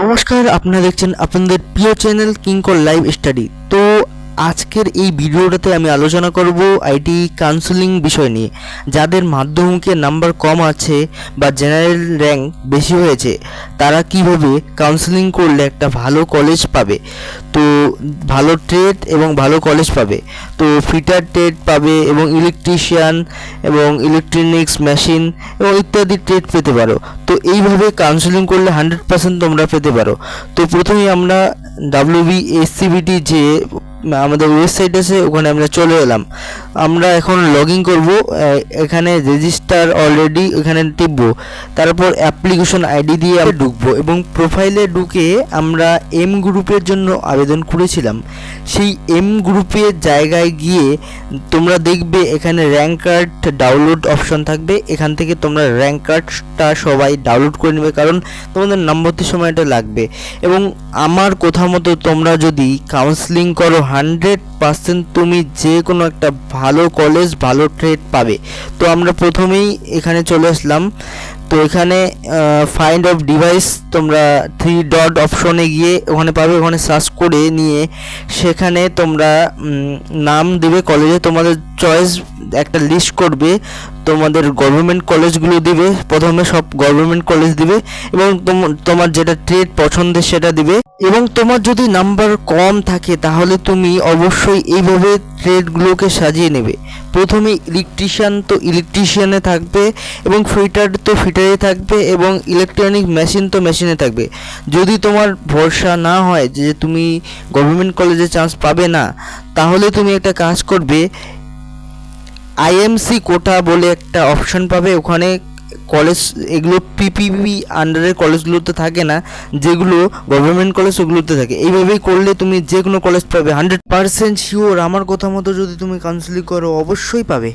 নমস্কার, আপনারা দেখছেন আপনাদের প্রিয় চ্যানেল কিংকর লাইভ স্টাডি। তো আজকের এই ভিডিওটাতে আমি আলোচনা করব আইটি কাউন্সেলিং বিষয় নিয়ে। যাদের মাধ্যমিকে নাম্বার কম আছে বা জেনারেল র্যাঙ্ক বেশি হয়েছে তারা কিভাবে কাউন্সেলিং করলে একটা ভালো কলেজ পাবে, তো ভালো ট্রেড এবং ভালো কলেজ পাবে। তো ফিটার ট্রেড পাবে এবং ইলেকট্রিশিয়ান এবং ইলেকট্রনিক্স মেশিন এবং ইত্যাদি ট্রেড পেতে পারো। তো এইভাবে কাউন্সেলিং করলে 100% তোমরা পেতে পারো। তো প্রথমেই আমরা WBSCBT যে আমাদের ওয়েবসাইট আছে ওখানে আমরা চলে এলাম। আমরা এখন লগ ইন করবো, এখানে রেজিস্টার অলরেডি এখানে টিপবো, তারপর অ্যাপ্লিকেশন আইডি দিয়ে আমরা ঢুকবো এবং প্রোফাইলে ঢুকে আমরা এম গ্রুপের জন্য আবেদন করেছিলাম সেই এম গ্রুপের জায়গায় গিয়ে তোমরা দেখবে এখানে র্যাঙ্ক কার্ড ডাউনলোড অপশন থাকবে। এখান থেকে তোমরা র্যাঙ্ক কার্ডটা সবাই ডাউনলোড করে নেবে, কারণ তোমাদের নাম ভর্তির সময় এটা লাগবে। এবং আমার কথা মতো তোমরা যদি কাউন্সেলিং করো 100% তুমি যে কোনো একটা ভালো কলেজ ভালো ট্রেড পাবে। তো আমরা প্রথমেই এখানে চলে আসলাম। তো এখানে ফাইন্ড অফ ডিভাইস তোমরা 3 ডট অপশনে গিয়ে ওখানে পাবে, ওখানে সার্চ করে নিয়ে সেখানে তোমরা নাম দেবে কলেজে, তোমাদের চয়েস একটা লিস্ট করবে, তোমাদের গভর্নমেন্ট কলেজগুলো দিবে, প্রথমে সব গভর্নমেন্ট কলেজ দিবে এবং তোমার যেটা ট্রেড পছন্দের সেটা দিবে। এবং তোমার যদি নাম্বার কম থাকে তাহলে তুমি অবশ্যই এইভাবে ট্রেডগুলোকে সাজিয়ে নেবে। প্রথমে ইলেকট্রিশিয়ান তো ইলেকট্রিশিয়ানে থাকবে এবং ফিটার তো ফিটারে থাকবে এবং ইলেকট্রনিক মেশিন তো মেশিনে থাকবে। যদি তোমার ভরসা না হয় যে তুমি গভর্নমেন্ট কলেজে চান্স পাবে না, তাহলে তুমি একটা কাজ করবে, আইএমসি কোটা বলে একটা অপশন পাবে। ওখানে কলেজ এগুলো পিপিপি আন্ডারের কলেজগুলোতে থাকে না, যেগুলো গভর্নমেন্ট কলেজ ওগুলোতে থাকে। এইভাবেই করলে তুমি যে কোনো কলেজ পাবে 100% শিওর। আমার কথা মতো যদি তুমি কাউন্সেলিং করো অবশ্যই পাবে।